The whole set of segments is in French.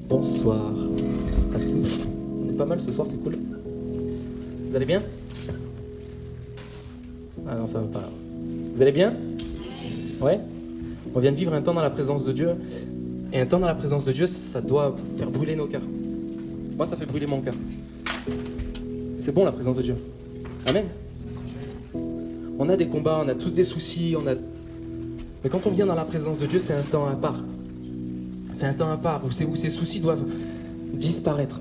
Bonsoir à tous. On est pas mal ce soir, c'est cool. Vous allez bien? Ah non, ça va pas. Vous allez bien? Ouais? On vient de vivre un temps dans la présence de Dieu. Et un temps dans la présence de Dieu, ça doit faire brûler nos cœurs. Moi, ça fait brûler mon cœur. C'est bon la présence de Dieu. Amen. On a des combats, on a tous des soucis, mais quand on vient dans la présence de Dieu, c'est un temps à part. C'est un temps à part où ces soucis doivent disparaître.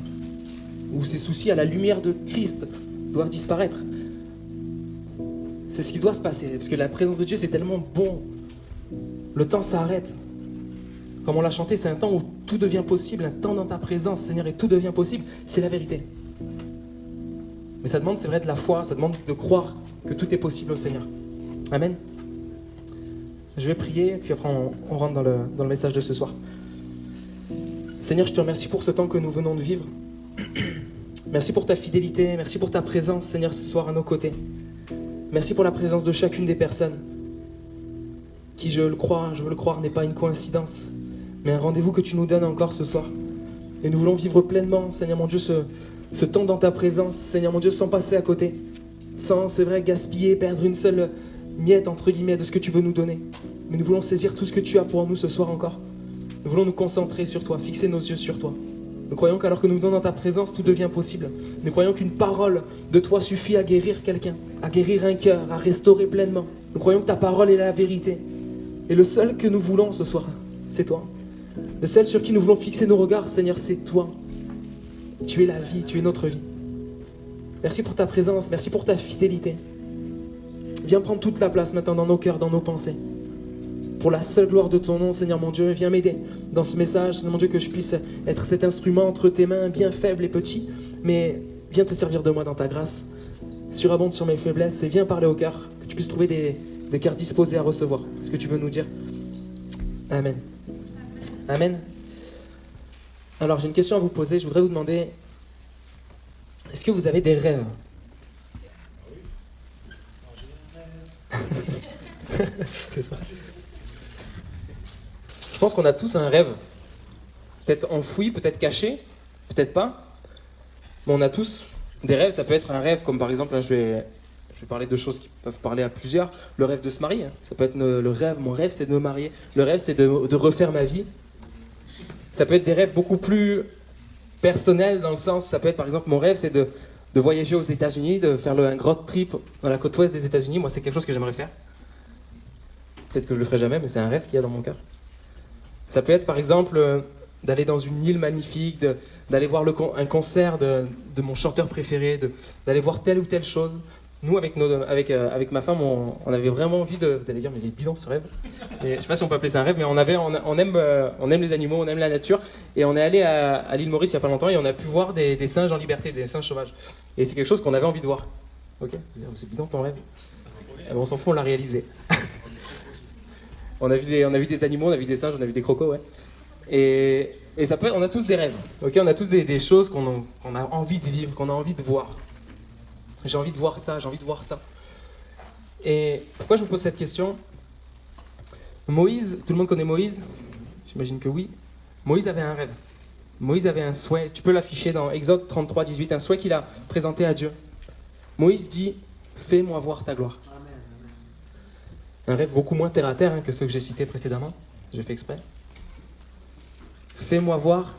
Où ces soucis à la lumière de Christ doivent disparaître. C'est ce qui doit se passer. Parce que la présence de Dieu, c'est tellement bon. Le temps s'arrête. Comme on l'a chanté, c'est un temps où tout devient possible. Un temps dans ta présence, Seigneur, et tout devient possible. C'est la vérité. Mais ça demande, c'est vrai, de la foi. Ça demande de croire que tout est possible au Seigneur. Amen. Je vais prier, puis après on rentre dans le message de ce soir. Seigneur, je te remercie pour ce temps que nous venons de vivre. Merci pour ta fidélité, merci pour ta présence, Seigneur, ce soir à nos côtés. Merci pour la présence de chacune des personnes qui, je veux le croire, n'est pas une coïncidence, mais un rendez-vous que tu nous donnes encore ce soir. Et nous voulons vivre pleinement, Seigneur mon Dieu, ce temps dans ta présence, Seigneur mon Dieu, sans passer à côté, sans, c'est vrai, gaspiller, perdre une seule miette, entre guillemets, de ce que tu veux nous donner. Mais nous voulons saisir tout ce que tu as pour nous ce soir encore. Nous voulons nous concentrer sur toi, fixer nos yeux sur toi. Nous croyons qu'alors que nous venons dans ta présence, tout devient possible. Nous croyons qu'une parole de toi suffit à guérir quelqu'un, à guérir un cœur, à restaurer pleinement. Nous croyons que ta parole est la vérité. Et le seul que nous voulons ce soir, c'est toi. Le seul sur qui nous voulons fixer nos regards, Seigneur, c'est toi. Tu es la vie, tu es notre vie. Merci pour ta présence, merci pour ta fidélité. Viens prendre toute la place maintenant dans nos cœurs, dans nos pensées. Pour la seule gloire de ton nom, Seigneur mon Dieu, viens m'aider dans ce message, Seigneur mon Dieu, que je puisse être cet instrument entre tes mains, bien faible et petit, mais viens te servir de moi dans ta grâce, surabonde sur mes faiblesses et viens parler au cœur, que tu puisses trouver des cœurs disposés à recevoir ce que tu veux nous dire. Amen. Amen. Alors j'ai une question à vous poser, je voudrais vous demander, est-ce que vous avez des rêves? C'est ça. Je pense qu'on a tous un rêve, peut-être enfoui, peut-être caché, peut-être pas, mais on a tous des rêves. Ça peut être un rêve comme par exemple, là, je vais parler de choses qui peuvent parler à plusieurs, le rêve de se marier, ça peut être le rêve, mon rêve c'est de me marier, le rêve c'est de refaire ma vie. Ça peut être des rêves beaucoup plus personnels dans le sens, ça peut être par exemple mon rêve c'est de voyager aux États-Unis, de faire un road trip dans la côte ouest des États-Unis. Moi c'est quelque chose que j'aimerais faire. Peut-être que je le ferai jamais, mais c'est un rêve qu'il y a dans mon cœur. Ça peut être par exemple d'aller dans une île magnifique, d'aller voir un concert de mon chanteur préféré, d'aller voir telle ou telle chose. Nous, avec ma femme, on avait vraiment envie de... Vous allez dire, mais il est bidon ce rêve. Et, je ne sais pas si on peut appeler ça un rêve, mais on aime les animaux, on aime la nature. Et on est allé à l'île Maurice il n'y a pas longtemps et on a pu voir des singes en liberté, des singes sauvages. Et c'est quelque chose qu'on avait envie de voir. Ok? C'est bidon ton rêve? On s'en fout, on l'a réalisé. On a vu des animaux, on a vu des singes, on a vu des crocos, ouais. Et ça peut, on a tous des rêves, ok? On a tous des choses qu'on a envie de vivre, qu'on a envie de voir. J'ai envie de voir ça, j'ai envie de voir ça. Et pourquoi je vous pose cette question? Moïse, tout le monde connaît Moïse? J'imagine que oui. Moïse avait un rêve. Moïse avait un souhait. Tu peux l'afficher dans Exode 33, 18, un souhait qu'il a présenté à Dieu. Moïse dit, fais-moi voir ta gloire. Un rêve beaucoup moins terre à terre que ceux que j'ai cités précédemment. J'ai fait exprès. Fais-moi voir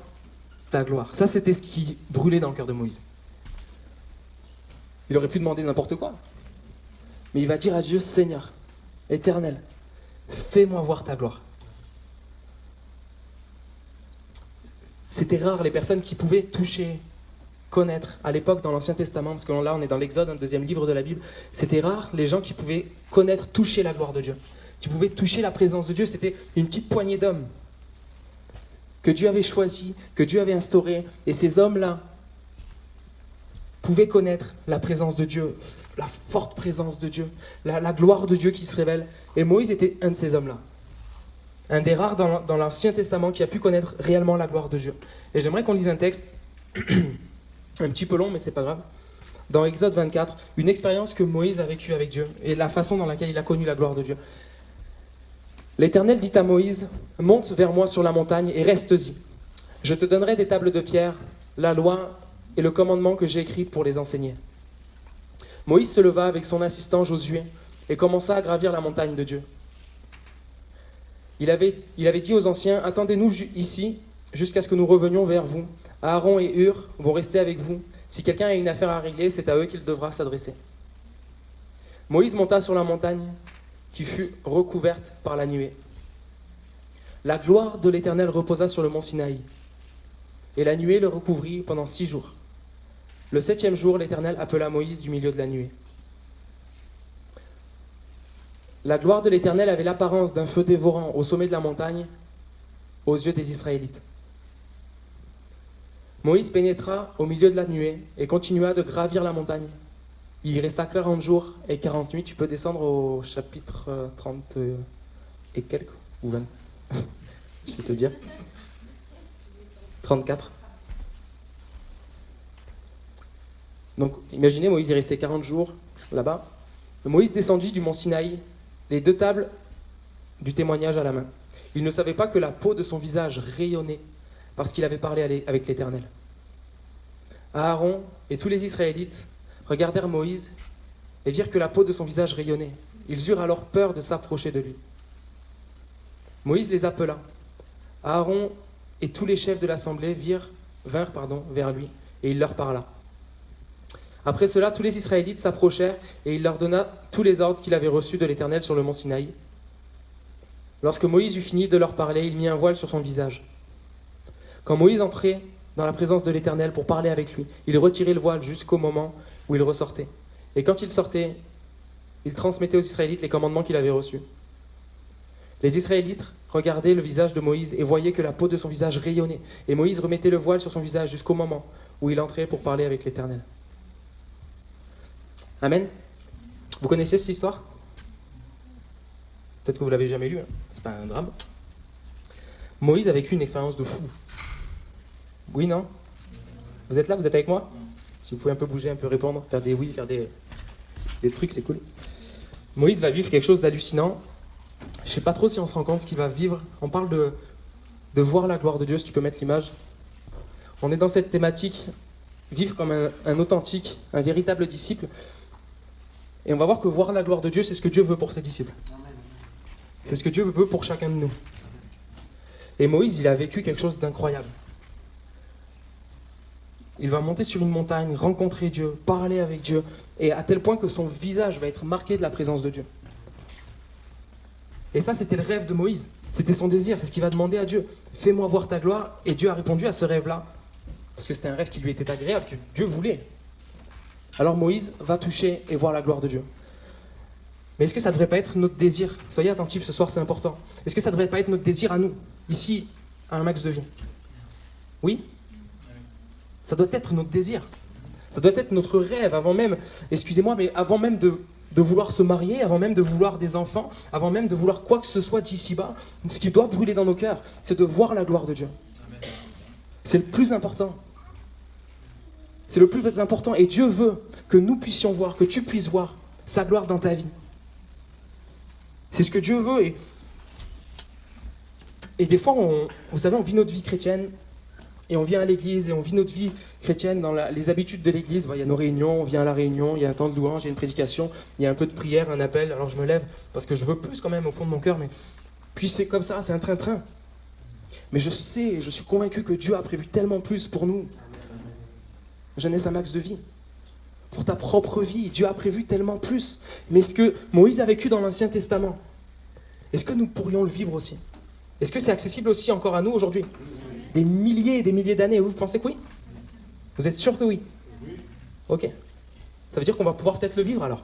ta gloire. Ça, c'était ce qui brûlait dans le cœur de Moïse. Il aurait pu demander n'importe quoi. Mais il va dire à Dieu, Seigneur, Éternel, fais-moi voir ta gloire. C'était rare les personnes qui pouvaient toucher, connaître, à l'époque dans l'Ancien Testament, parce que là on est dans l'Exode, un deuxième livre de la Bible, c'était rare les gens qui pouvaient connaître, toucher la gloire de Dieu, qui pouvaient toucher la présence de Dieu. C'était une petite poignée d'hommes que Dieu avait choisi, que Dieu avait instauré, et ces hommes-là pouvaient connaître la présence de Dieu, la forte présence de Dieu, la gloire de Dieu qui se révèle. Et Moïse était un de ces hommes-là, un des rares dans l'Ancien Testament qui a pu connaître réellement la gloire de Dieu. Et j'aimerais qu'on lise un texte un petit peu long, mais c'est pas grave. Dans Exode 24, une expérience que Moïse a vécue avec Dieu et la façon dans laquelle il a connu la gloire de Dieu. L'Éternel dit à Moïse, monte vers moi sur la montagne et reste-y. Je te donnerai des tables de pierre, la loi et le commandement que j'ai écrit pour les enseigner. » Moïse se leva avec son assistant Josué et commença à gravir la montagne de Dieu. Il avait dit aux anciens, « Attendez-nous ici jusqu'à ce que nous revenions vers vous. Aaron et Hur vont rester avec vous. Si quelqu'un a une affaire à régler, c'est à eux qu'il devra s'adresser. » Moïse monta sur la montagne qui fut recouverte par la nuée. La gloire de l'Éternel reposa sur le mont Sinaï, et la nuée le recouvrit pendant 6 jours. Le 7e jour, l'Éternel appela Moïse du milieu de la nuée. La gloire de l'Éternel avait l'apparence d'un feu dévorant au sommet de la montagne, aux yeux des Israélites. Moïse pénétra au milieu de la nuée et continua de gravir la montagne. Il y resta 40 jours et 40 nuits. Tu peux descendre au chapitre 30 et quelques, ou 20. Je vais te dire. 34. Donc, imaginez, Moïse est resté 40 jours là-bas. Moïse descendit du mont Sinaï, les 2 tables du témoignage à la main. Il ne savait pas que la peau de son visage rayonnait parce qu'il avait parlé avec l'Éternel. Aaron et tous les Israélites regardèrent Moïse et virent que la peau de son visage rayonnait. Ils eurent alors peur de s'approcher de lui. Moïse les appela. Aaron et tous les chefs de l'assemblée vinrent vers lui, et il leur parla. Après cela, tous les Israélites s'approchèrent, et il leur donna tous les ordres qu'il avait reçus de l'Éternel sur le mont Sinaï. Lorsque Moïse eut fini de leur parler, il mit un voile sur son visage. Quand Moïse entrait dans la présence de l'Éternel pour parler avec lui, il retirait le voile jusqu'au moment où il ressortait. Et quand il sortait, il transmettait aux Israélites les commandements qu'il avait reçus. Les Israélites regardaient le visage de Moïse et voyaient que la peau de son visage rayonnait. Et Moïse remettait le voile sur son visage jusqu'au moment où il entrait pour parler avec l'Éternel. Amen. Vous connaissez cette histoire ? Peut-être que vous ne l'avez jamais lue, hein. C'est pas un drame. Moïse a vécu une expérience de fou. Oui, non ? Vous êtes là ? Vous êtes avec moi ? Si vous pouvez un peu bouger, un peu répondre, faire des oui, faire des trucs, c'est cool. Moïse va vivre quelque chose d'hallucinant. Je ne sais pas trop si on se rend compte ce qu'il va vivre. On parle de voir la gloire de Dieu, si tu peux mettre l'image. On est dans cette thématique, vivre comme un authentique, un véritable disciple. Et on va voir que voir la gloire de Dieu, c'est ce que Dieu veut pour ses disciples. C'est ce que Dieu veut pour chacun de nous. Et Moïse, il a vécu quelque chose d'incroyable. Il va monter sur une montagne, rencontrer Dieu, parler avec Dieu, et à tel point que son visage va être marqué de la présence de Dieu. Et ça, c'était le rêve de Moïse. C'était son désir, c'est ce qu'il va demander à Dieu. « Fais-moi voir ta gloire ». Et Dieu a répondu à ce rêve-là. Parce que c'était un rêve qui lui était agréable, que Dieu voulait. Alors Moïse va toucher et voir la gloire de Dieu. Mais est-ce que ça ne devrait pas être notre désir ? Soyez attentifs ce soir, c'est important. Est-ce que ça ne devrait pas être notre désir à nous, ici, à un max de vie ? Oui ? Ça doit être notre désir. Ça doit être notre rêve, avant même, excusez-moi, mais avant même de vouloir se marier, avant même de vouloir des enfants, avant même de vouloir quoi que ce soit d'ici-bas, ce qui doit brûler dans nos cœurs, c'est de voir la gloire de Dieu. Amen. C'est le plus important. C'est le plus important. Et Dieu veut que nous puissions voir, que tu puisses voir sa gloire dans ta vie. C'est ce que Dieu veut. Et des fois, vous savez, on vit notre vie chrétienne, et on vient à l'église, et on vit notre vie chrétienne dans les habitudes de l'église. Il y a nos réunions, on vient à la réunion, il y a un temps de louange, il y a une prédication, il y a un peu de prière, un appel. Alors je me lève, parce que je veux plus quand même au fond de mon cœur, mais puis c'est comme ça, c'est un train-train. Mais je sais, je suis convaincu que Dieu a prévu tellement plus pour nous. Jeunesse à max de vie. Pour ta propre vie, Dieu a prévu tellement plus. Mais ce que Moïse a vécu dans l'Ancien Testament, est-ce que nous pourrions le vivre aussi ? Est-ce que c'est accessible aussi encore à nous aujourd'hui ? Des milliers et des milliers d'années, vous pensez que oui ? Vous êtes sûr que oui ? Ok. Ça veut dire qu'on va pouvoir peut-être le vivre alors.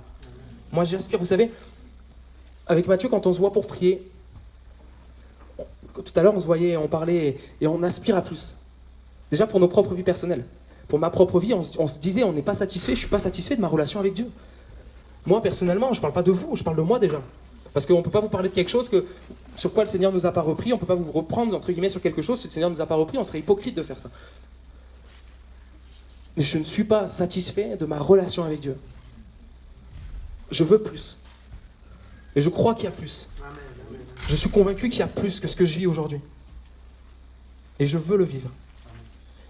Moi j'aspire, vous savez, avec Mathieu, quand on se voit pour prier, tout à l'heure on se voyait, on parlait et on aspire à plus. Déjà pour nos propres vies personnelles. Pour ma propre vie, on se disait, on n'est pas satisfait, je ne suis pas satisfait de ma relation avec Dieu. Moi personnellement, je ne parle pas de vous, je parle de moi déjà. Parce qu'on ne peut pas vous parler de quelque chose sur quoi le Seigneur ne nous a pas repris, on ne peut pas vous reprendre entre guillemets sur quelque chose si le Seigneur ne nous a pas repris, on serait hypocrite de faire ça. Mais je ne suis pas satisfait de ma relation avec Dieu. Je veux plus. Et je crois qu'il y a plus. Je suis convaincu qu'il y a plus que ce que je vis aujourd'hui. Et je veux le vivre.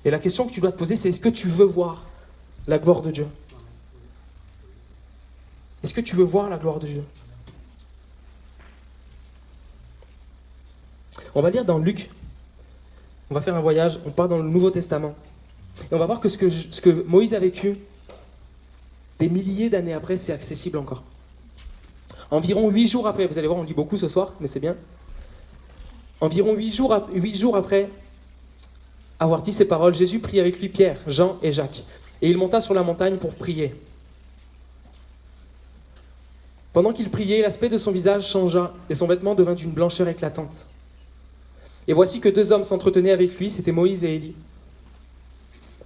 Et la question que tu dois te poser, c'est est-ce que tu veux voir la gloire de Dieu? Est-ce que tu veux voir la gloire de Dieu? On va lire dans Luc. On va faire un voyage, on part dans le Nouveau Testament. Et on va voir que ce que Moïse a vécu, des milliers d'années après, c'est accessible encore. Environ 8 jours après, vous allez voir, on lit beaucoup ce soir, mais c'est bien. Environ 8 jours après avoir dit ces paroles, Jésus prit avec lui Pierre, Jean et Jacques. Et il monta sur la montagne pour prier. Pendant qu'il priait, l'aspect de son visage changea et son vêtement devint d'une blancheur éclatante. Et voici que 2 hommes s'entretenaient avec lui, c'étaient Moïse et Élie,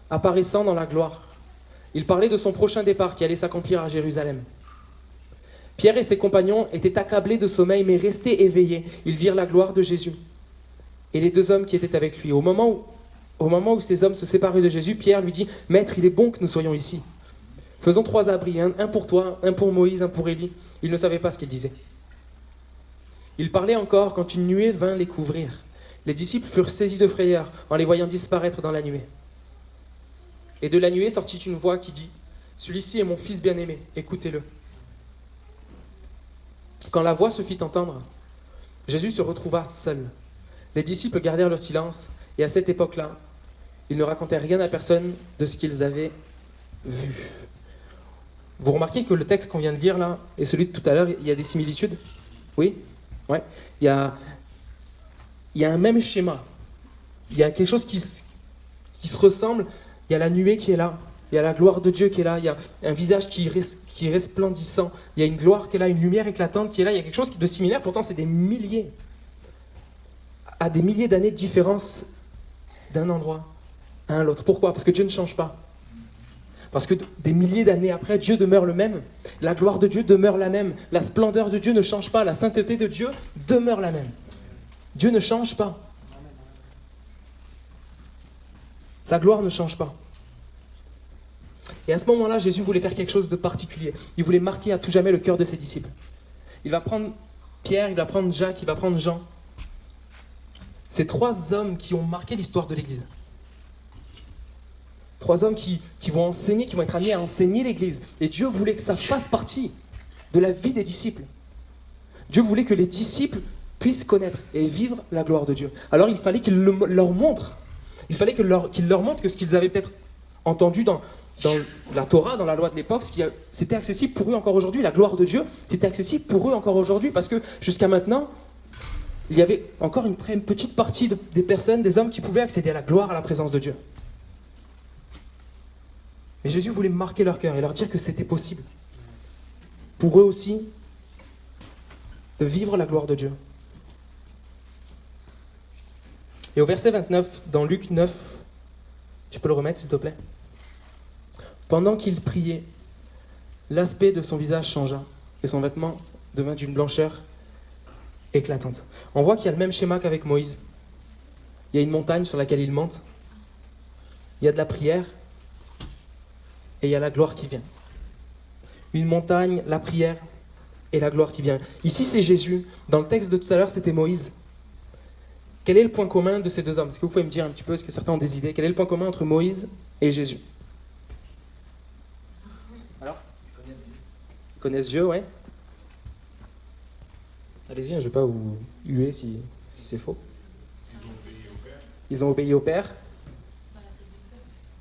apparaissant dans la gloire. Il parlait de son prochain départ qui allait s'accomplir à Jérusalem. Pierre et ses compagnons étaient accablés de sommeil, mais restés éveillés. Ils virent la gloire de Jésus et les 2 hommes qui étaient avec lui. Au moment où ces hommes se séparaient de Jésus, Pierre lui dit « Maître, il est bon que nous soyons ici. Faisons 3 abris, un pour toi, un pour Moïse, un pour Élie. » Ils ne savaient pas ce qu'il disait. Il parlait encore quand une nuée vint les couvrir. Les disciples furent saisis de frayeur en les voyant disparaître dans la nuée. Et de la nuée sortit une voix qui dit « Celui-ci est mon fils bien-aimé, écoutez-le. » Quand la voix se fit entendre, Jésus se retrouva seul. Les disciples gardèrent leur silence, et à cette époque-là, ils ne racontaient rien à personne de ce qu'ils avaient vu. Vous remarquez que le texte qu'on vient de lire là, et celui de tout à l'heure, il y a des similitudes? Oui? Ouais. Il y a un même schéma. Il y a quelque chose qui se ressemble. Il y a la nuée qui est là. Il y a la gloire de Dieu qui est là. Il y a un visage qui est resplendissant. Il y a une gloire qui est là, une lumière éclatante qui est là. Il y a quelque chose de similaire. Pourtant, c'est des milliers. À des milliers d'années de différence d'un endroit à l'autre. Pourquoi? Parce que Dieu ne change pas. Parce que des milliers d'années après, Dieu demeure le même. La gloire de Dieu demeure la même. La splendeur de Dieu ne change pas. La sainteté de Dieu demeure la même. Dieu ne change pas. Sa gloire ne change pas. Et à ce moment-là, Jésus voulait faire quelque chose de particulier. Il voulait marquer à tout jamais le cœur de ses disciples. Il va prendre Pierre, il va prendre Jacques, il va prendre Jean. Ces 3 hommes qui ont marqué l'histoire de l'Église. 3 hommes qui vont enseigner, qui vont être amenés à enseigner l'Église. Et Dieu voulait que ça fasse partie de la vie des disciples. Dieu voulait que les disciples puissent connaître et vivre la gloire de Dieu. Alors il fallait qu'il leur montre. Il fallait qu'il leur montre que ce qu'ils avaient peut-être entendu dans la Torah, dans la loi de l'époque, c'était accessible pour eux encore aujourd'hui. La gloire de Dieu, c'était accessible pour eux encore aujourd'hui. Parce que jusqu'à maintenant, il y avait encore une petite partie des personnes, des hommes qui pouvaient accéder à la gloire, à la présence de Dieu. Mais Jésus voulait marquer leur cœur et leur dire que c'était possible. Pour eux aussi, de vivre la gloire de Dieu. Et au verset 29, dans Luc 9, tu peux le remettre s'il te plaît? Pendant qu'il priait, l'aspect de son visage changea et son vêtement devint d'une blancheur éclatante. On voit qu'il y a le même schéma qu'avec Moïse. Il y a une montagne sur laquelle il monte. Il y a de la prière et il y a la gloire qui vient. Une montagne, la prière et la gloire qui vient. Ici, c'est Jésus. Dans le texte de tout à l'heure, c'était Moïse. Quel est le point commun de ces 2 hommes? Est-ce que vous pouvez me dire un petit peu, est-ce que certains ont des idées? Quel est le point commun entre Moïse et Jésus? Alors? Ils connaissent Dieu, ouais. Allez-y, je ne vais pas vous huer si c'est faux. Ils ont obéi au Père.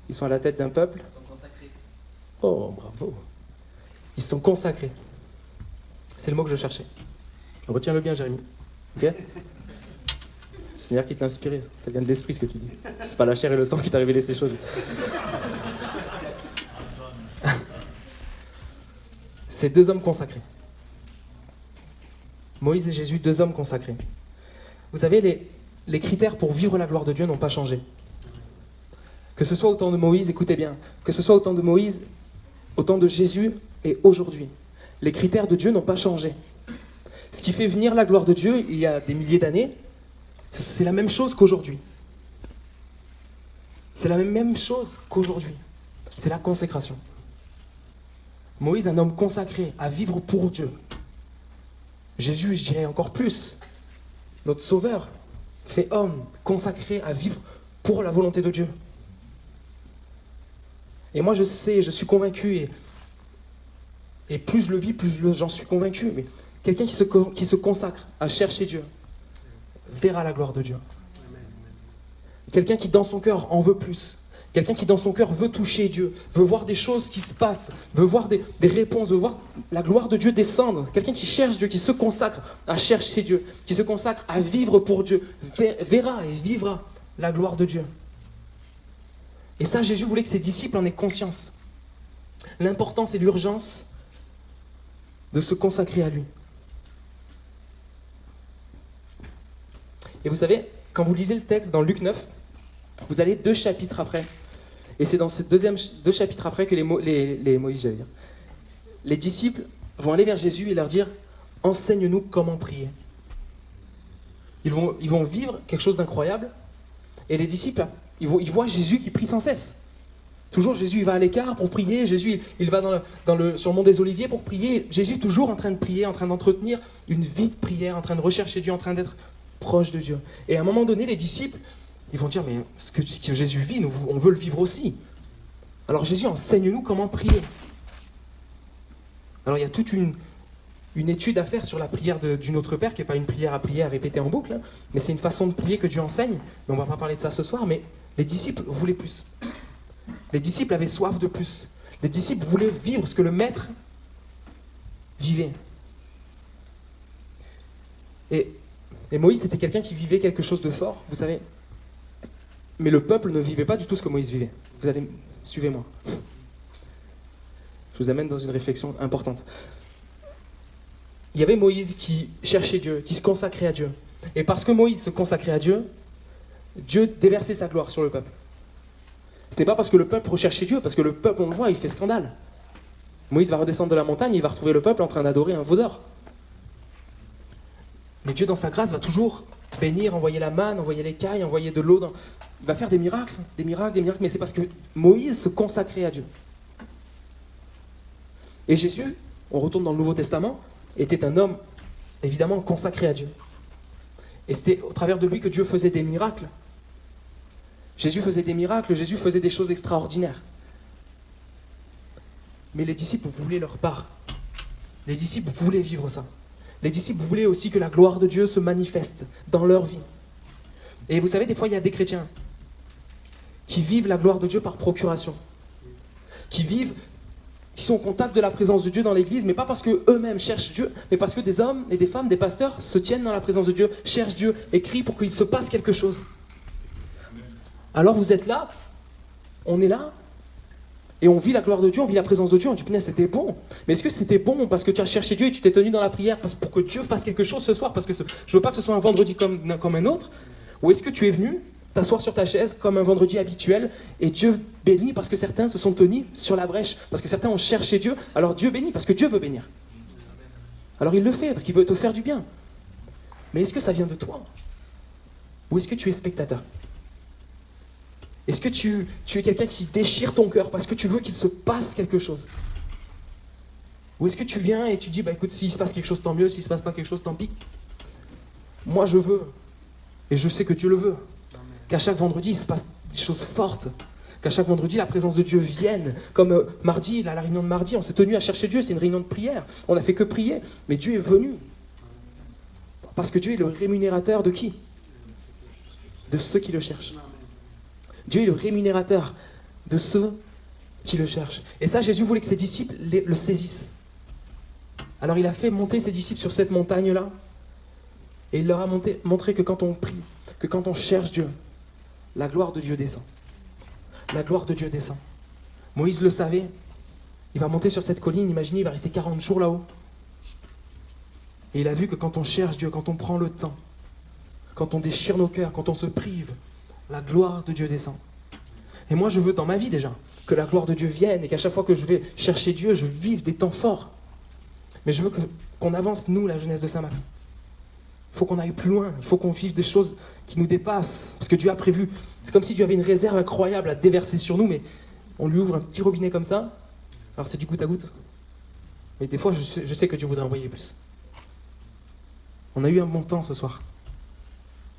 Ils sont à la tête d'un peuple. Ils sont consacrés. Oh, bravo. Ils sont consacrés. C'est le mot que je cherchais. Retiens-le bien, Jérémy. Ok? C'est-à-dire qu'il t'a inspiré. Ça vient de l'esprit, ce que tu dis. C'est pas la chair et le sang qui t'a révélé ces choses. C'est 2 hommes consacrés. Moïse et Jésus, 2 hommes consacrés. Vous savez, les critères pour vivre la gloire de Dieu n'ont pas changé. Que ce soit au temps de Moïse, écoutez bien, que ce soit au temps de Moïse, au temps de Jésus et aujourd'hui. Les critères de Dieu n'ont pas changé. Ce qui fait venir la gloire de Dieu il y a des milliers d'années, c'est la même chose qu'aujourd'hui. C'est la même chose qu'aujourd'hui. C'est la consécration. Moïse, un homme consacré à vivre pour Dieu. Jésus, je dirais encore plus, notre Sauveur, fait homme consacré à vivre pour la volonté de Dieu. Et moi, je sais, je suis convaincu, et plus je le vis, plus j'en suis convaincu. Mais quelqu'un qui se consacre à chercher Dieu verra la gloire de Dieu. Quelqu'un qui, dans son cœur, en veut plus. Quelqu'un qui, dans son cœur, veut toucher Dieu, veut voir des choses qui se passent, veut voir des réponses, veut voir la gloire de Dieu descendre. Quelqu'un qui cherche Dieu, qui se consacre à chercher Dieu, qui se consacre à vivre pour Dieu, verra et vivra la gloire de Dieu. Et ça, Jésus voulait que ses disciples en aient conscience. L'importance et l'urgence de se consacrer à lui. Et vous savez, quand vous lisez le texte dans Luc 9, vous allez 2 chapitres après. Et c'est dans ces 2 chapitres après que les disciples vont aller vers Jésus et leur dire « Enseigne-nous comment prier ». Ils vont vivre quelque chose d'incroyable. Et les disciples, ils voient Jésus qui prie sans cesse. Toujours, Jésus il va à l'écart pour prier. Jésus il va sur le mont des Oliviers pour prier. Jésus est toujours en train de prier, en train d'entretenir une vie de prière, en train de rechercher Dieu, en train d'être proche de Dieu. Et à un moment donné, les disciples, ils vont dire, mais ce que Jésus vit, nous, on veut le vivre aussi. Alors Jésus, enseigne-nous comment prier. Alors il y a toute une étude à faire sur la prière du Notre Père, qui n'est pas une prière à prier, à répéter en boucle, hein, mais c'est une façon de prier que Dieu enseigne. Mais on ne va pas parler de ça ce soir, mais les disciples voulaient plus. Les disciples avaient soif de plus. Les disciples voulaient vivre ce que le Maître vivait. Et Moïse, c'était quelqu'un qui vivait quelque chose de fort, vous savez. Mais le peuple ne vivait pas du tout ce que Moïse vivait. Vous allez, suivez-moi. Je vous amène dans une réflexion importante. Il y avait Moïse qui cherchait Dieu, qui se consacrait à Dieu. Et parce que Moïse se consacrait à Dieu, Dieu déversait sa gloire sur le peuple. Ce n'est pas parce que le peuple recherchait Dieu, parce que le peuple, on le voit, il fait scandale. Moïse va redescendre de la montagne, il va retrouver le peuple en train d'adorer un veau d'or. Mais Dieu, dans sa grâce, va toujours bénir, envoyer la manne, envoyer l'écaille, envoyer de l'eau. Il va faire des miracles, mais c'est parce que Moïse se consacrait à Dieu. Et Jésus, on retourne dans le Nouveau Testament, était un homme, évidemment, consacré à Dieu. Et c'était au travers de lui que Dieu faisait des miracles. Jésus faisait des miracles, Jésus faisait des choses extraordinaires. Mais les disciples voulaient leur part. Les disciples voulaient vivre ça. Les disciples voulaient aussi que la gloire de Dieu se manifeste dans leur vie. Et vous savez, des fois, il y a des chrétiens qui vivent la gloire de Dieu par procuration. Qui sont au contact de la présence de Dieu dans l'église, mais pas parce qu'eux-mêmes cherchent Dieu, mais parce que des hommes et des femmes, des pasteurs, se tiennent dans la présence de Dieu, cherchent Dieu et crient pour qu'il se passe quelque chose. Alors vous êtes là, on est là, et on vit la gloire de Dieu, on vit la présence de Dieu, on dit, punaise, c'était bon. Mais est-ce que c'était bon parce que tu as cherché Dieu et tu t'es tenu dans la prière pour que Dieu fasse quelque chose ce soir, parce que je ne veux pas que ce soit un vendredi comme un autre, ou est-ce que tu es venu t'asseoir sur ta chaise comme un vendredi habituel, et Dieu bénit parce que certains se sont tenus sur la brèche, parce que certains ont cherché Dieu, alors Dieu bénit parce que Dieu veut bénir. Alors il le fait, parce qu'il veut te faire du bien. Mais est-ce que ça vient de toi? Ou est-ce que tu es spectateur? Est-ce que tu es quelqu'un qui déchire ton cœur parce que tu veux qu'il se passe quelque chose? Ou est-ce que tu viens et tu dis, bah écoute, s'il se passe quelque chose, tant mieux, s'il se passe pas quelque chose, tant pis. Moi, je veux. Et je sais que Dieu le veut. Qu'à chaque vendredi, il se passe des choses fortes. Qu'à chaque vendredi, la présence de Dieu vienne. Comme mardi, la réunion de mardi, on s'est tenu à chercher Dieu, c'est une réunion de prière. On n'a fait que prier, mais Dieu est venu. Parce que Dieu est le rémunérateur de qui? De ceux qui le cherchent. Dieu est le rémunérateur de ceux qui le cherchent. Et ça, Jésus voulait que ses disciples le saisissent. Alors il a fait monter ses disciples sur cette montagne-là, et il leur a montré que quand on prie, que quand on cherche Dieu, la gloire de Dieu descend. La gloire de Dieu descend. Moïse le savait. Il va monter sur cette colline, imaginez, il va rester 40 jours là-haut. Et il a vu que quand on cherche Dieu, quand on prend le temps, quand on déchire nos cœurs, quand on se prive, la gloire de Dieu descend. Et moi, je veux dans ma vie déjà que la gloire de Dieu vienne et qu'à chaque fois que je vais chercher Dieu, je vive des temps forts. Mais je veux qu'on avance, nous, la jeunesse de Saint-Max. Il faut qu'on aille plus loin. Il faut qu'on vive des choses qui nous dépassent. Parce que Dieu a prévu. C'est comme si Dieu avait une réserve incroyable à déverser sur nous, mais on lui ouvre un petit robinet comme ça. Alors c'est du goutte à goutte. Mais des fois, je sais que Dieu voudrait envoyer plus. On a eu un bon temps ce soir.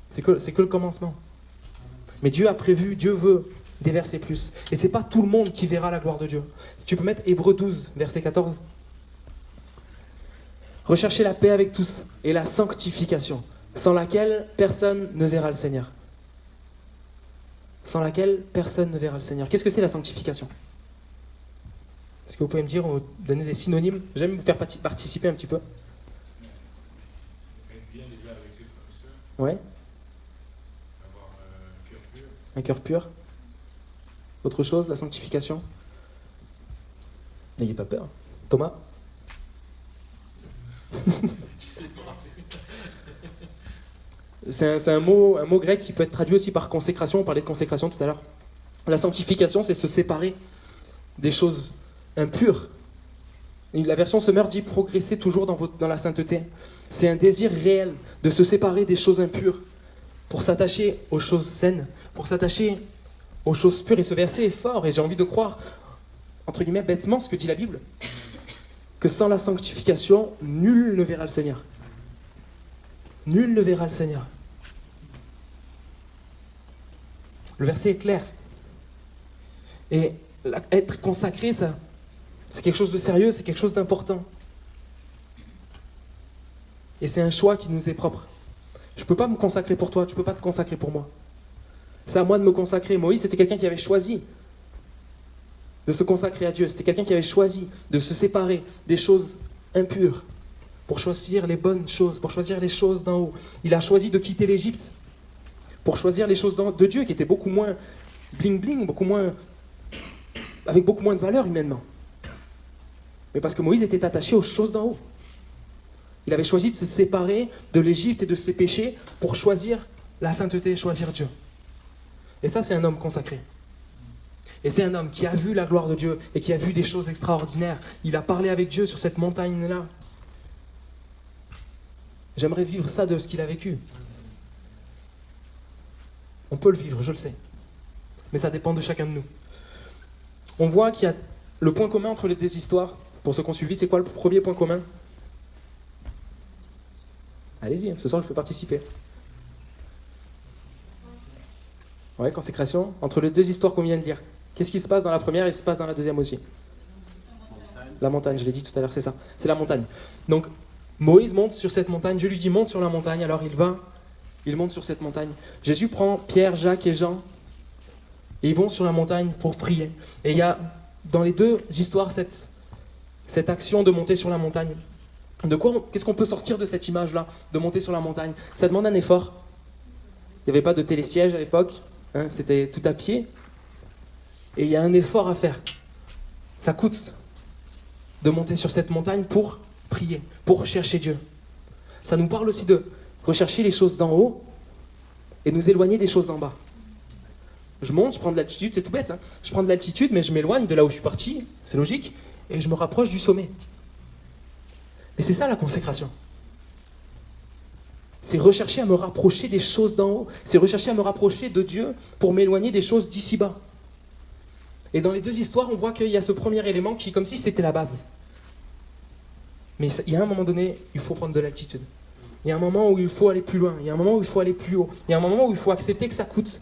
C'est que le commencement. Mais Dieu a prévu, Dieu veut des versets plus. Et c'est pas tout le monde qui verra la gloire de Dieu. Si tu peux mettre Hébreux 12, verset 14. Recherchez la paix avec tous et la sanctification, sans laquelle personne ne verra le Seigneur. Sans laquelle personne ne verra le Seigneur. Qu'est-ce que c'est la sanctification? Est-ce que vous pouvez me dire, ou donner des synonymes? J'aime vous faire participer un petit peu. Être bien déjà avec ses frères et sœurs, Ouais, avoir un cœur pur. un cœur pur. Autre chose, la sanctification? N'ayez pas peur. Thomas? C'est un mot grec qui peut être traduit aussi par consécration. On parlait de consécration tout à l'heure. La sanctification, c'est se séparer des choses impures. Et la version Semeur dit progresser toujours dans la sainteté. C'est un désir réel de se séparer des choses impures pour s'attacher aux choses saines, pour s'attacher aux choses pures. Et ce verset est fort et j'ai envie de croire, entre guillemets, bêtement, ce que dit la Bible, que sans la sanctification, nul ne verra le Seigneur. Nul ne verra le Seigneur. Le verset est clair. Et être consacré, ça, c'est quelque chose de sérieux, c'est quelque chose d'important. Et c'est un choix qui nous est propre. Je ne peux pas me consacrer pour toi, tu ne peux pas te consacrer pour moi. C'est à moi de me consacrer. Moïse, c'était quelqu'un qui avait choisi de se consacrer à Dieu. C'était quelqu'un qui avait choisi de se séparer des choses impures pour choisir les bonnes choses, pour choisir les choses d'en haut. Il a choisi de quitter l'Égypte pour choisir les choses de Dieu qui étaient beaucoup moins bling-bling, avec beaucoup moins de valeur humainement. Mais parce que Moïse était attaché aux choses d'en haut. Il avait choisi de se séparer de l'Égypte et de ses péchés pour choisir la sainteté, choisir Dieu. Et ça, c'est un homme consacré. Et c'est un homme qui a vu la gloire de Dieu et qui a vu des choses extraordinaires. Il a parlé avec Dieu sur cette montagne-là. J'aimerais vivre ça de ce qu'il a vécu. On peut le vivre, je le sais. Mais ça dépend de chacun de nous. On voit qu'il y a le point commun entre les deux histoires. Pour ceux qui ont suivi, c'est quoi le premier point commun? Allez-y, ce soir je peux participer. Ouais, consécration. Entre les deux histoires qu'on vient de lire. Qu'est-ce qui se passe dans la première et ce qui se passe dans la deuxième aussi? La montagne, je l'ai dit tout à l'heure, c'est ça. C'est la montagne. Donc, Moïse monte sur cette montagne. Dieu lui dit, monte sur la montagne. Alors il monte sur cette montagne. Jésus prend Pierre, Jacques et Jean. Et ils vont sur la montagne pour prier. Et il y a dans les deux histoires cette action de monter sur la montagne. Qu'est-ce qu'on peut sortir de cette image-là, de monter sur la montagne? Ça demande un effort. Il n'y avait pas de télésiège à l'époque. C'était tout à pied. Et il y a un effort à faire. Ça coûte de monter sur cette montagne pour prier, pour chercher Dieu. Ça nous parle aussi de rechercher les choses d'en haut et nous éloigner des choses d'en bas. Je monte, je prends de l'altitude, c'est tout bête. Je prends de l'altitude, mais je m'éloigne de là où je suis parti, c'est logique, et je me rapproche du sommet. Et c'est ça la consécration. C'est rechercher à me rapprocher des choses d'en haut. C'est rechercher à me rapprocher de Dieu pour m'éloigner des choses d'ici-bas. Et dans les deux histoires, on voit qu'il y a ce premier élément qui, comme si c'était la base. Mais il y a un moment donné, il faut prendre de l'altitude. Il y a un moment où il faut aller plus loin. Il y a un moment où il faut aller plus haut. Il y a un moment où il faut accepter que ça coûte.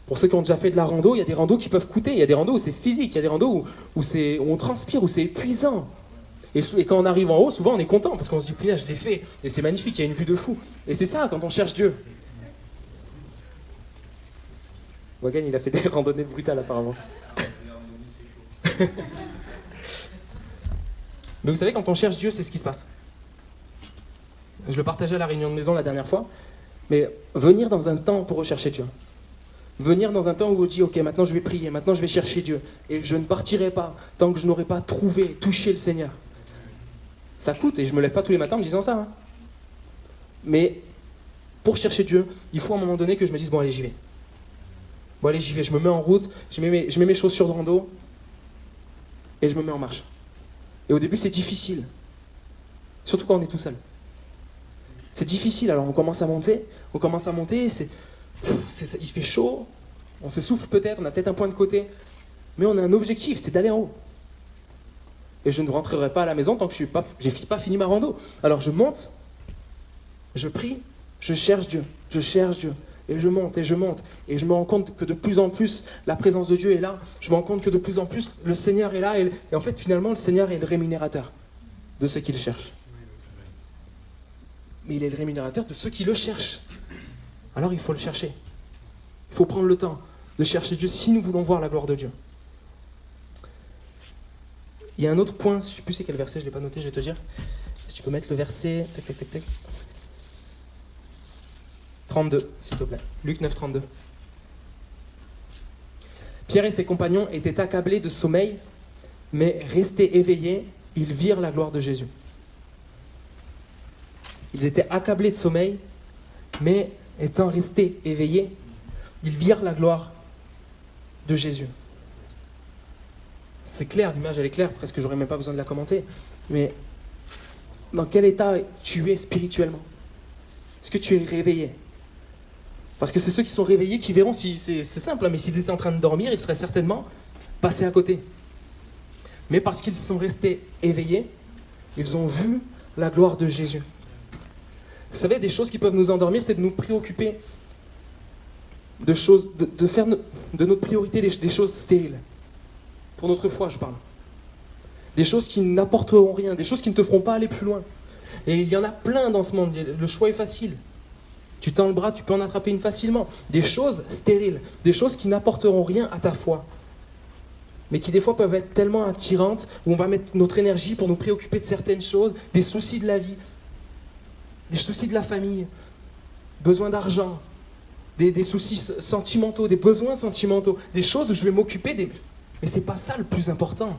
Pour ceux qui ont déjà fait de la rando, il y a des randos qui peuvent coûter. Il y a des randos où c'est physique. Il y a des randos où on transpire, où c'est épuisant. Et quand on arrive en haut, souvent on est content parce qu'on se dit, putain, je l'ai fait. Et c'est magnifique, il y a une vue de fou. Et c'est ça quand on cherche Dieu. Wagan, il a fait des randonnées brutales apparemment. Mais vous savez, quand on cherche Dieu, c'est ce qui se passe. Je le partageais à la réunion de maison la dernière fois. Mais venir dans un temps pour rechercher Dieu. Venir dans un temps où on dit, ok, maintenant je vais prier, maintenant je vais chercher Dieu. Et je ne partirai pas tant que je n'aurai pas trouvé, touché le Seigneur. Ça coûte, et je ne me lève pas tous les matins en me disant ça. Mais pour chercher Dieu, il faut à un moment donné que je me dise, bon allez, j'y vais. Bon allez, j'y vais, je me mets en route, je mets mes chaussures de rando, et je me mets en marche. Et au début, c'est difficile. Surtout quand on est tout seul. C'est difficile, alors on commence à monter, il fait chaud, on s'essouffle peut-être, on a peut-être un point de côté, mais on a un objectif, c'est d'aller en haut. Et je ne rentrerai pas à la maison tant que je n'ai pas fini ma rando. Alors je monte, je prie, je cherche Dieu, et je monte, et je monte. Et je me rends compte que de plus en plus, la présence de Dieu est là. Je me rends compte que de plus en plus, le Seigneur est là. Et en fait, finalement, le Seigneur est le rémunérateur de ceux qui le cherchent. Mais il est le rémunérateur de ceux qui le cherchent. Alors il faut le chercher. Il faut prendre le temps de chercher Dieu si nous voulons voir la gloire de Dieu. Il y a un autre point, je ne sais plus c'est quel verset, je ne l'ai pas noté, je vais te dire. Si tu peux mettre le verset... Tac, tac, tac, tac. 32, s'il te plaît. Luc 9, 32. Pierre et ses compagnons étaient accablés de sommeil, mais restés éveillés, ils virent la gloire de Jésus. Ils étaient accablés de sommeil, mais étant restés éveillés, ils virent la gloire de Jésus. C'est clair, l'image elle est claire, presque j'aurais même pas besoin de la commenter. Mais dans quel état tu es spirituellement? Est-ce que tu es réveillé? Parce que c'est ceux qui sont réveillés qui verront, si c'est simple, mais s'ils étaient en train de dormir, ils seraient certainement passés à côté. Mais parce qu'ils sont restés éveillés, ils ont vu la gloire de Jésus. Vous savez, des choses qui peuvent nous endormir, c'est de nous préoccuper de choses, de faire de notre priorité des choses stériles. Pour notre foi, je parle. Des choses qui n'apporteront rien, des choses qui ne te feront pas aller plus loin. Et il y en a plein dans ce monde, le choix est facile. Tu tends le bras, tu peux en attraper une facilement. Des choses stériles, des choses qui n'apporteront rien à ta foi. Mais qui des fois peuvent être tellement attirantes, où on va mettre notre énergie pour nous préoccuper de certaines choses, des soucis de la vie, des soucis de la famille, besoin d'argent, des soucis sentimentaux, des besoins sentimentaux, des choses où je vais m'occuper, mais ce n'est pas ça le plus important.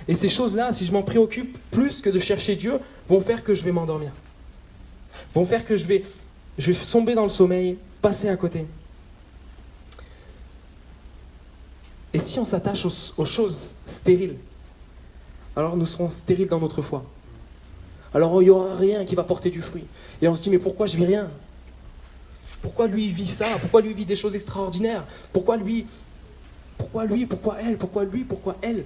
Et ces choses-là, si je m'en préoccupe plus que de chercher Dieu, vont faire que je vais m'endormir. Vont faire que je vais tomber dans le sommeil, passer à côté. Et si on s'attache aux choses stériles, alors nous serons stériles dans notre foi. Alors il n'y aura rien qui va porter du fruit. Et on se dit, mais pourquoi je vis rien? Pourquoi lui il vit ça? Pourquoi lui il vit des choses extraordinaires? Pourquoi lui? Pourquoi elle? Pourquoi lui? Pourquoi elle?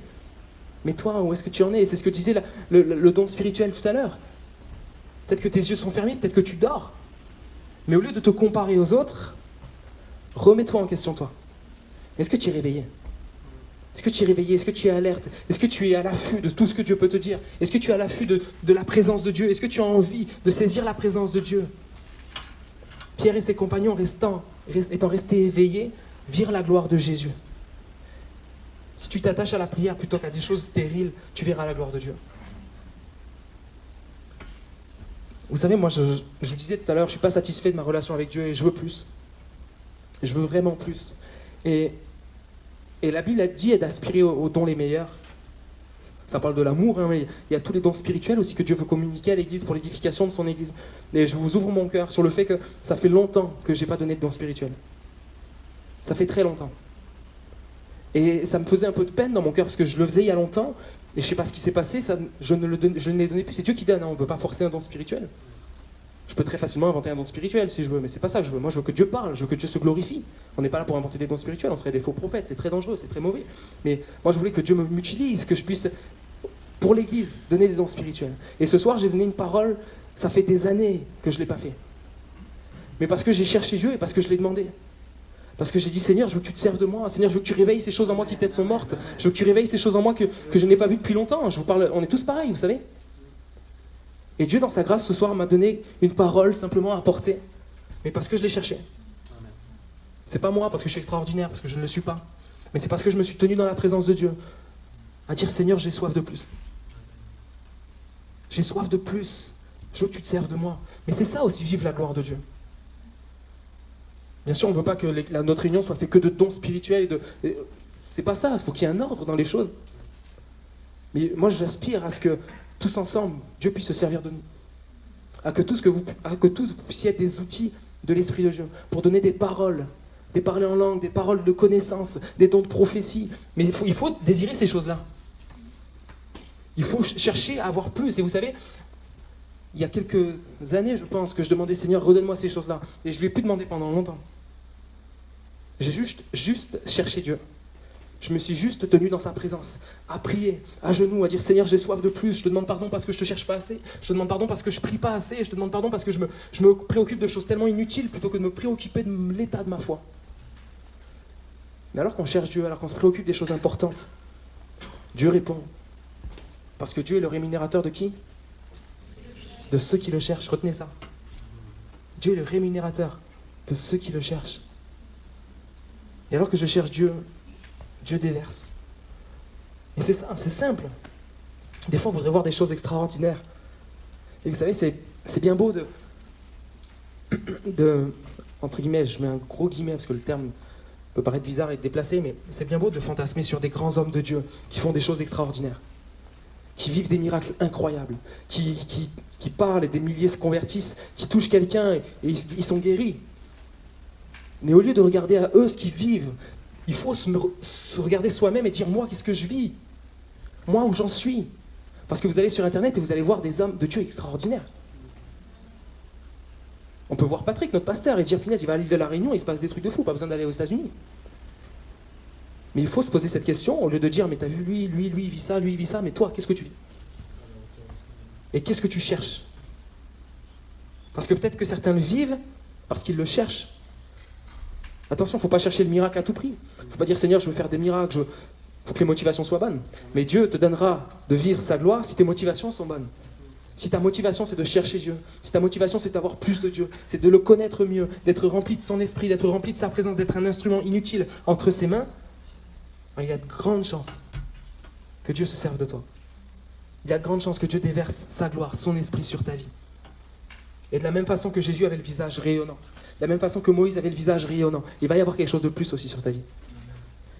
Mais toi, où est-ce que tu en es? Et c'est ce que disait le don spirituel tout à l'heure. Peut-être que tes yeux sont fermés, peut-être que tu dors. Mais au lieu de te comparer aux autres, remets-toi en question toi. Est-ce que tu es réveillé? Est-ce que tu es réveillé? Est-ce que tu es alerte? Est-ce que tu es à l'affût de tout ce que Dieu peut te dire? Est-ce que tu es à l'affût de la présence de Dieu? Est-ce que tu as envie de saisir la présence de Dieu? Pierre et ses compagnons, étant restés éveillés, virent la gloire de Jésus. Si tu t'attaches à la prière plutôt qu'à des choses stériles, tu verras la gloire de Dieu. Vous savez, moi, je vous disais tout à l'heure, je ne suis pas satisfait de ma relation avec Dieu et je veux plus. Je veux vraiment plus. Et la Bible a dit d'aspirer aux dons les meilleurs. Ça parle de l'amour, hein, mais il y a tous les dons spirituels aussi que Dieu veut communiquer à l'Église pour l'édification de son Église. Et je vous ouvre mon cœur sur le fait que ça fait longtemps que je n'ai pas donné de dons spirituels. Ça fait très longtemps. Et ça me faisait un peu de peine dans mon cœur parce que je le faisais il y a longtemps et je ne sais pas ce qui s'est passé, je ne l'ai donné plus. C'est Dieu qui donne, hein, on ne peut pas forcer un don spirituel. Je peux très facilement inventer un don spirituel si je veux, mais c'est pas ça que je veux. Moi je veux que Dieu parle, je veux que Dieu se glorifie. On n'est pas là pour inventer des dons spirituels, on serait des faux prophètes, c'est très dangereux, c'est très mauvais. Mais moi je voulais que Dieu m'utilise, que je puisse, pour l'Église, donner des dons spirituels. Et ce soir j'ai donné une parole, ça fait des années que je ne l'ai pas fait. Mais parce que j'ai cherché Dieu et parce que je l'ai demandé. Parce que j'ai dit, Seigneur, je veux que tu te serves de moi. Seigneur, je veux que tu réveilles ces choses en moi qui peut-être sont mortes. Je veux que tu réveilles ces choses en moi que je n'ai pas vues depuis longtemps. Je vous parle, on est tous pareils, vous savez. Et Dieu, dans sa grâce, ce soir, m'a donné une parole simplement à porter. Mais parce que je l'ai cherchée. C'est pas moi, parce que je suis extraordinaire, parce que je ne le suis pas. Mais c'est parce que je me suis tenu dans la présence de Dieu. À dire, Seigneur, j'ai soif de plus. J'ai soif de plus. Je veux que tu te serves de moi. Mais c'est ça aussi, vivre la gloire de Dieu. Bien sûr, on ne veut pas que notre réunion soit faite que de dons spirituels. C'est pas ça, il faut qu'il y ait un ordre dans les choses. Mais moi, j'aspire à ce que, tous ensemble, Dieu puisse se servir de nous. À que tous vous puissiez être des outils de l'Esprit de Dieu, pour donner des paroles en langue, des paroles de connaissance, des dons de prophétie. Mais il faut désirer ces choses-là. Il faut chercher à avoir plus. Et vous savez, il y a quelques années, je pense, que je demandais, Seigneur, redonne-moi ces choses-là. Et je ne lui ai plus demandé pendant longtemps. J'ai juste cherché Dieu. Je me suis juste tenu dans sa présence, à prier, à genoux, à dire Seigneur, j'ai soif de plus, je te demande pardon parce que je te cherche pas assez, je te demande pardon parce que je prie pas assez, je te demande pardon parce que je me préoccupe de choses tellement inutiles plutôt que de me préoccuper de l'état de ma foi. Mais alors qu'on cherche Dieu, alors qu'on se préoccupe des choses importantes, Dieu répond. Parce que Dieu est le rémunérateur de qui? De ceux qui le cherchent. Retenez ça. Dieu est le rémunérateur de ceux qui le cherchent. Et alors que je cherche Dieu, Dieu déverse. Et c'est ça, c'est simple. Des fois, on voudrait voir des choses extraordinaires. Et vous savez, c'est bien beau de, entre guillemets, je mets un gros guillemet parce que le terme peut paraître bizarre et déplacé, mais c'est bien beau de fantasmer sur des grands hommes de Dieu qui font des choses extraordinaires, qui vivent des miracles incroyables, qui parlent et des milliers se convertissent, qui touchent quelqu'un et ils sont guéris. Mais au lieu de regarder à eux ce qu'ils vivent, il faut se regarder soi-même et dire « Moi, qu'est-ce que je vis? Moi, où j'en suis ?» Parce que vous allez sur Internet et vous allez voir des hommes de Dieu extraordinaires. On peut voir Patrick, notre pasteur, et dire « Punaise, il va à l'île de la Réunion, il se passe des trucs de fou, pas besoin d'aller aux États-Unis. » Mais il faut se poser cette question au lieu de dire « Mais t'as vu, lui, il vit ça, lui, il vit ça, mais toi, qu'est-ce que tu vis? Et qu'est-ce que tu cherches ?» Parce que peut-être que certains le vivent parce qu'ils le cherchent. Attention, il ne faut pas chercher le miracle à tout prix. Il ne faut pas dire « Seigneur, je veux faire des miracles, il faut que les motivations soient bonnes. » Mais Dieu te donnera de vivre sa gloire si tes motivations sont bonnes. Si ta motivation, c'est de chercher Dieu, si ta motivation, c'est d'avoir plus de Dieu, c'est de le connaître mieux, d'être rempli de son esprit, d'être rempli de sa présence, d'être un instrument inutile entre ses mains, il y a de grandes chances que Dieu se serve de toi. Il y a de grandes chances que Dieu déverse sa gloire, son esprit sur ta vie. Et de la même façon que Jésus avait le visage rayonnant, de la même façon que Moïse avait le visage rayonnant, il va y avoir quelque chose de plus aussi sur ta vie.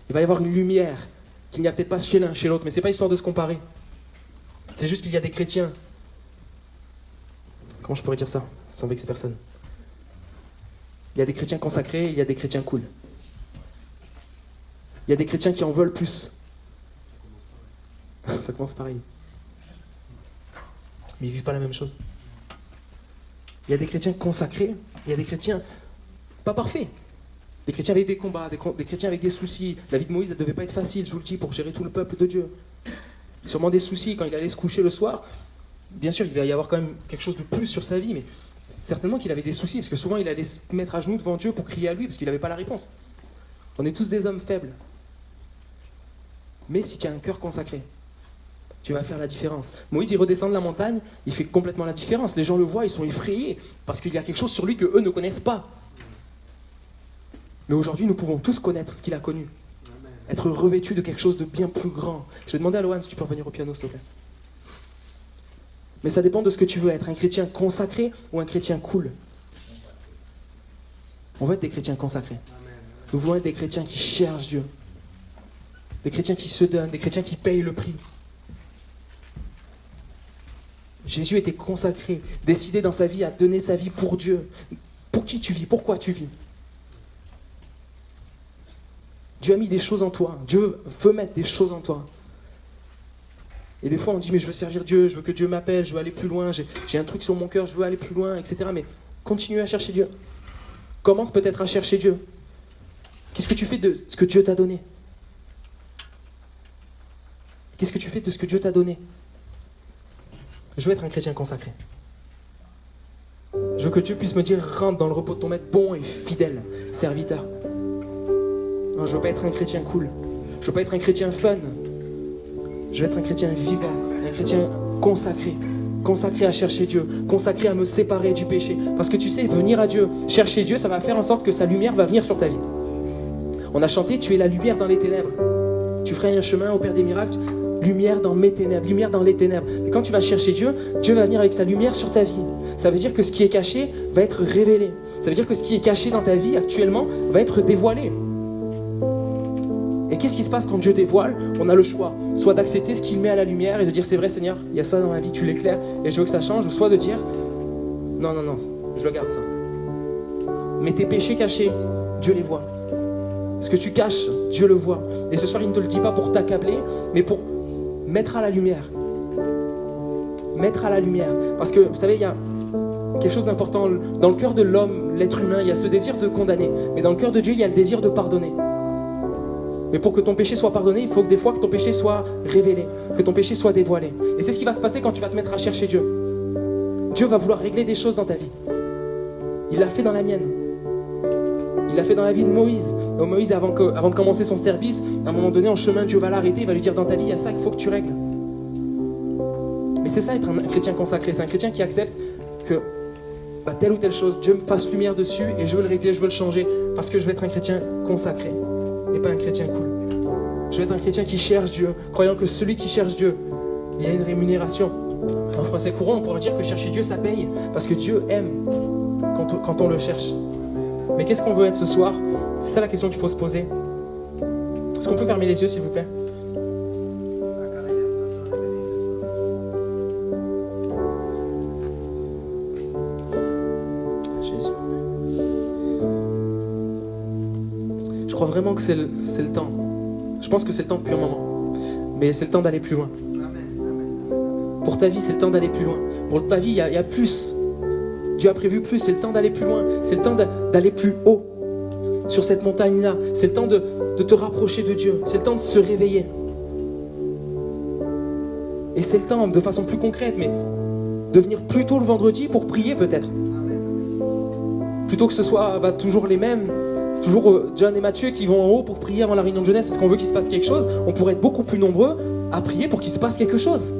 Il va y avoir une lumière qu'il n'y a peut-être pas chez l'un, chez l'autre, mais ce n'est pas histoire de se comparer. C'est juste qu'il y a des chrétiens. Comment je pourrais dire ça sans vexer personne? Il y a des chrétiens consacrés, il y a des chrétiens cool. Il y a des chrétiens qui en veulent plus. Ça commence pareil. Mais ils ne vivent pas la même chose. Il y a des chrétiens consacrés, il y a des chrétiens pas parfaits. Des chrétiens avec des combats, des chrétiens avec des soucis. La vie de Moïse, elle ne devait pas être facile, je vous le dis, pour gérer tout le peuple de Dieu. Sûrement des soucis quand il allait se coucher le soir. Bien sûr, il va y avoir quand même quelque chose de plus sur sa vie, mais certainement qu'il avait des soucis, parce que souvent il allait se mettre à genoux devant Dieu pour crier à lui, parce qu'il n'avait pas la réponse. On est tous des hommes faibles. Mais si tu as un cœur consacré, tu vas faire la différence. Moïse, il redescend de la montagne, il fait complètement la différence. Les gens le voient, ils sont effrayés, parce qu'il y a quelque chose sur lui qu'eux ne connaissent pas. Mais aujourd'hui, nous pouvons tous connaître ce qu'il a connu. Être revêtus de quelque chose de bien plus grand. Je vais demander à Lohan si tu peux revenir au piano, s'il te plaît. Mais ça dépend de ce que tu veux être, un chrétien consacré ou un chrétien cool. On veut être des chrétiens consacrés. Nous voulons être des chrétiens qui cherchent Dieu. Des chrétiens qui se donnent, des chrétiens qui payent le prix. Jésus était consacré, décidé dans sa vie à donner sa vie pour Dieu. Pour qui tu vis? Pourquoi tu vis? Dieu a mis des choses en toi. Dieu veut mettre des choses en toi. Et des fois on dit mais je veux servir Dieu, je veux que Dieu m'appelle, je veux aller plus loin, j'ai un truc sur mon cœur, je veux aller plus loin, etc. Mais continue à chercher Dieu. Commence peut-être à chercher Dieu. Qu'est-ce que tu fais de ce que Dieu t'a donné? Qu'est-ce que tu fais de ce que Dieu t'a donné? Je veux être un chrétien consacré. Je veux que Dieu puisse me dire rentre dans le repos de ton maître, bon et fidèle serviteur. Non, je veux pas être un chrétien cool. Je veux pas être un chrétien fun. Je veux être un chrétien vivant, un chrétien consacré. Consacré à chercher Dieu, consacré à me séparer du péché. Parce que tu sais, venir à Dieu, chercher Dieu, ça va faire en sorte que sa lumière va venir sur ta vie. On a chanté, tu es la lumière dans les ténèbres. Tu ferais un chemin au Père des miracles, lumière dans mes ténèbres, lumière dans les ténèbres. Et quand tu vas chercher Dieu, Dieu va venir avec sa lumière sur ta vie. Ça veut dire que ce qui est caché va être révélé. Ça veut dire que ce qui est caché dans ta vie actuellement va être dévoilé. Et qu'est-ce qui se passe quand Dieu dévoile? On a le choix, soit d'accepter ce qu'il met à la lumière et de dire c'est vrai Seigneur, il y a ça dans ma vie, tu l'éclaires et je veux que ça change, soit de dire non, je le garde ça. Mais tes péchés cachés, Dieu les voit. Ce que tu caches, Dieu le voit. Et ce soir, il ne te le dit pas pour t'accabler, mais pour mettre à la lumière. Mettre à la lumière. Parce que, vous savez, il y a quelque chose d'important. Dans le cœur de l'homme, l'être humain, il y a ce désir de condamner. Mais dans le cœur de Dieu, il y a le désir de pardonner. Mais pour que ton péché soit pardonné, il faut que des fois que ton péché soit révélé, que ton péché soit dévoilé. Et c'est ce qui va se passer quand tu vas te mettre à chercher Dieu. Dieu va vouloir régler des choses dans ta vie. Il l'a fait dans la mienne. Il l'a fait dans la vie de Moïse. Donc Moïse, avant de commencer son service, à un moment donné, en chemin, Dieu va l'arrêter, il va lui dire, dans ta vie, il y a ça qu'il faut que tu règles. Mais c'est ça être un chrétien consacré. C'est un chrétien qui accepte que telle ou telle chose, Dieu me fasse lumière dessus et je veux le régler, je veux le changer parce que je veux être un chrétien consacré et pas un chrétien cool. Je veux être un chrétien qui cherche Dieu, croyant que celui qui cherche Dieu, il y a une rémunération. En français courant, on pourrait dire que chercher Dieu, ça paye parce que Dieu aime quand on le cherche. Mais qu'est-ce qu'on veut être ce soir? C'est ça la question qu'il faut se poser. Est-ce qu'on peut fermer les yeux, s'il vous plaît? Jésus. Je crois vraiment que c'est le temps. Je pense que c'est le temps depuis un moment. Mais c'est le temps d'aller plus loin. Pour ta vie, c'est le temps d'aller plus loin. Pour ta vie, il y a plus. Dieu a prévu plus, c'est le temps d'aller plus loin. C'est le temps d'aller plus haut sur cette montagne-là. C'est le temps de te rapprocher de Dieu. C'est le temps de se réveiller. Et c'est le temps, de façon plus concrète, mais de venir plus tôt le vendredi pour prier peut-être. Plutôt que ce soit toujours les mêmes, toujours John et Mathieu qui vont en haut pour prier avant la réunion de jeunesse parce qu'on veut qu'il se passe quelque chose. On pourrait être beaucoup plus nombreux à prier pour qu'il se passe quelque chose.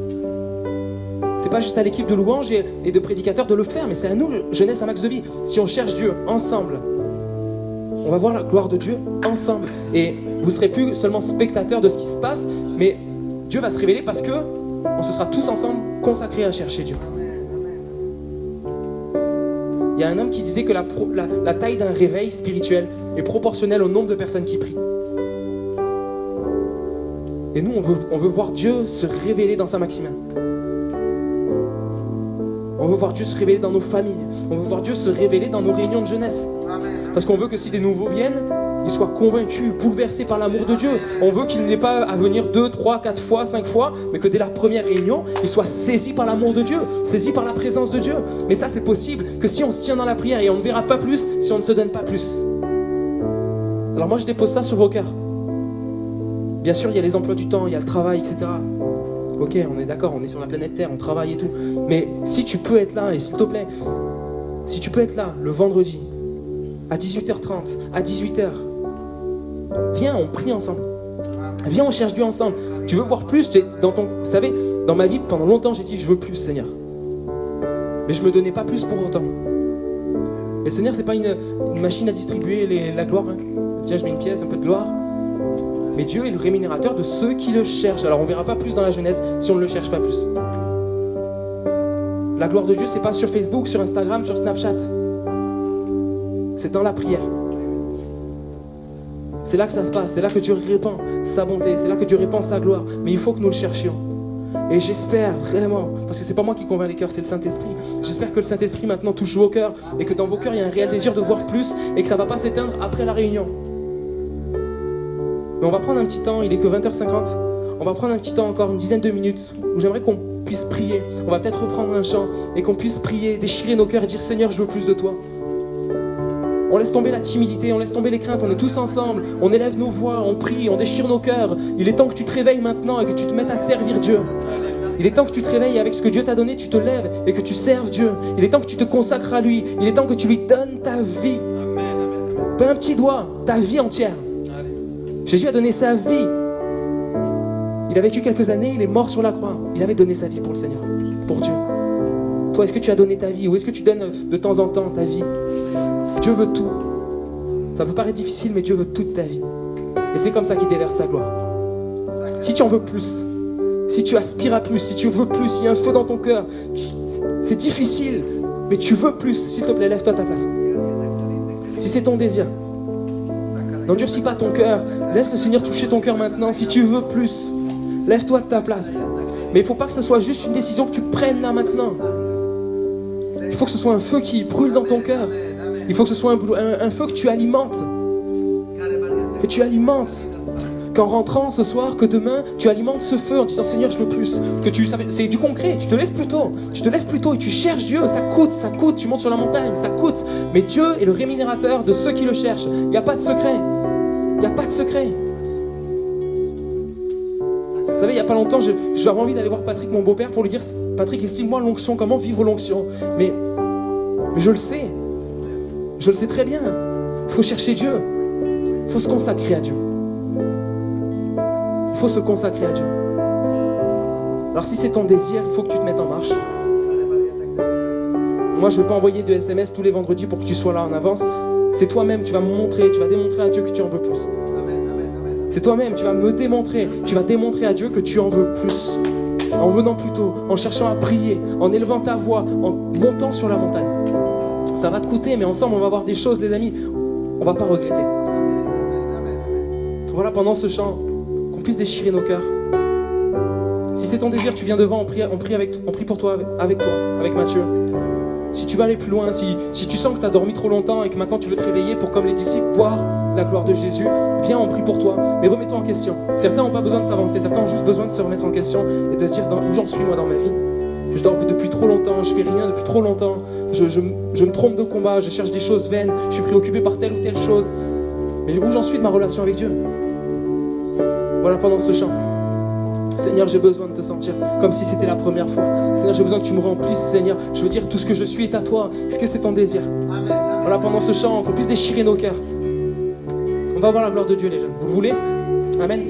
C'est pas juste à l'équipe de louanges et de prédicateurs de le faire, mais c'est à nous, jeunesse, un max de vie. Si on cherche Dieu ensemble, on va voir la gloire de Dieu ensemble. Et vous serez plus seulement spectateurs de ce qui se passe, mais Dieu va se révéler parce que on se sera tous ensemble consacrés à chercher Dieu. Il y a un homme qui disait que la taille d'un réveil spirituel est proportionnelle au nombre de personnes qui prient. Et nous, on veut voir Dieu se révéler dans Saint-Maximin. On veut voir Dieu se révéler dans nos familles. On veut voir Dieu se révéler dans nos réunions de jeunesse. Parce qu'on veut que si des nouveaux viennent, ils soient convaincus, bouleversés par l'amour de Dieu. On veut qu'ils n'aient pas à venir 2, 3, 4 fois, 5 fois, mais que dès la première réunion, ils soient saisis par l'amour de Dieu, saisis par la présence de Dieu. Mais ça, c'est possible que si on se tient dans la prière et on ne verra pas plus, si on ne se donne pas plus. Alors moi, je dépose ça sur vos cœurs. Bien sûr, il y a les emplois du temps, il y a le travail, etc. Ok, on est d'accord, on est sur la planète Terre, on travaille et tout. Mais si tu peux être là, et s'il te plaît, si tu peux être là le vendredi, à 18h30, à 18h, viens, on prie ensemble. Viens, on cherche Dieu ensemble. Tu veux voir plus, vous savez, dans ma vie, pendant longtemps, j'ai dit, je veux plus, Seigneur. Mais je ne me donnais pas plus pour autant. Et le Seigneur, c'est pas une machine à distribuer la gloire. Hein. Tiens, je mets une pièce, un peu de gloire. Mais Dieu est le rémunérateur de ceux qui le cherchent. Alors on ne verra pas plus dans la jeunesse si on ne le cherche pas plus. La gloire de Dieu, c'est pas sur Facebook, sur Instagram, sur Snapchat. C'est dans la prière. C'est là que ça se passe. C'est là que Dieu répand sa bonté. C'est là que Dieu répand sa gloire. Mais il faut que nous le cherchions. Et j'espère vraiment, parce que c'est pas moi qui convainc les cœurs, c'est le Saint-Esprit. J'espère que le Saint-Esprit maintenant touche vos cœurs et que dans vos cœurs, il y a un réel désir de voir plus et que ça ne va pas s'éteindre après la réunion. Mais on va prendre un petit temps, il est que 20h50. On va prendre un petit temps, encore une dizaine de minutes, où j'aimerais qu'on puisse prier. On va peut-être reprendre un chant et qu'on puisse prier, déchirer nos cœurs et dire Seigneur, je veux plus de toi. On laisse tomber la timidité, on laisse tomber les craintes, on est tous ensemble, on élève nos voix, on prie, on déchire nos cœurs. Il est temps que tu te réveilles maintenant et que tu te mettes à servir Dieu. Il est temps que tu te réveilles avec ce que Dieu t'a donné, tu te lèves et que tu serves Dieu. Il est temps que tu te consacres à lui. Il est temps que tu lui donnes ta vie. Pas un petit doigt, ta vie entière. Jésus a donné sa vie. Il a vécu quelques années, il est mort sur la croix. Il avait donné sa vie pour le Seigneur, pour Dieu. Toi, est-ce que tu as donné ta vie ou est-ce que tu donnes de temps en temps ta vie? Dieu veut tout. Ça peut paraître difficile, mais Dieu veut toute ta vie. Et c'est comme ça qu'il déverse sa gloire. Si tu en veux plus, si tu aspires à plus, si tu veux plus, il y a un feu dans ton cœur, c'est difficile, mais tu veux plus, s'il te plaît, lève-toi à ta place. Si c'est ton désir, n'endurcis pas ton cœur, laisse le Seigneur toucher ton cœur maintenant. Si tu veux plus, lève-toi de ta place. Mais il ne faut pas que ce soit juste une décision que tu prennes là maintenant. Il faut que ce soit un feu qui brûle dans ton cœur. Il faut que ce soit un feu que tu alimentes. Que tu alimentes. Qu'en rentrant ce soir, que demain, tu alimentes ce feu en disant Seigneur, je veux plus. C'est du concret, tu te lèves plus tôt. Tu te lèves plus tôt et tu cherches Dieu. Ça coûte, tu montes sur la montagne, ça coûte. Mais Dieu est le rémunérateur de ceux qui le cherchent. Il n'y a pas de secret. Il n'y a pas de secret. savez, il n'y a pas longtemps, j'avais envie d'aller voir Patrick, mon beau-père, pour lui dire, Patrick, explique-moi l'onction, comment vivre l'onction. Mais je le sais. Je le sais très bien. Il faut chercher Dieu. Il faut se consacrer à Dieu. Il faut se consacrer à Dieu. Alors si c'est ton désir, il faut que tu te mettes en marche. Moi, je ne veux pas envoyer de SMS tous les vendredis pour que tu sois là en avance. C'est toi-même, tu vas me montrer, tu vas démontrer à Dieu que tu en veux plus. C'est toi-même, tu vas me démontrer, tu vas démontrer à Dieu que tu en veux plus. En venant plus tôt, en cherchant à prier, en élevant ta voix, en montant sur la montagne. Ça va te coûter, mais ensemble, on va voir des choses, les amis, on ne va pas regretter. Voilà, pendant ce chant, qu'on puisse déchirer nos cœurs. Si c'est ton désir, tu viens devant, on prie pour toi, avec Mathieu. Si tu veux aller plus loin, si tu sens que tu as dormi trop longtemps et que maintenant tu veux te réveiller pour, comme les disciples, voir la gloire de Jésus, viens, on prie pour toi. Mais remets-toi en question. Certains n'ont pas besoin de s'avancer, certains ont juste besoin de se remettre en question et de se dire où j'en suis moi dans ma vie. Je dors depuis trop longtemps, je fais rien depuis trop longtemps, je me trompe de combat, je cherche des choses vaines, je suis préoccupé par telle ou telle chose. Mais où j'en suis de ma relation avec Dieu? Voilà, pendant ce chant. Seigneur, j'ai besoin de te sentir comme si c'était la première fois. Seigneur, j'ai besoin que tu me remplisses, Seigneur. Je veux dire, tout ce que je suis est à toi. Est-ce que c'est ton désir? Amen. Voilà, pendant ce chant, qu'on puisse déchirer nos cœurs. On va voir la gloire de Dieu, les jeunes. Vous le voulez? Amen.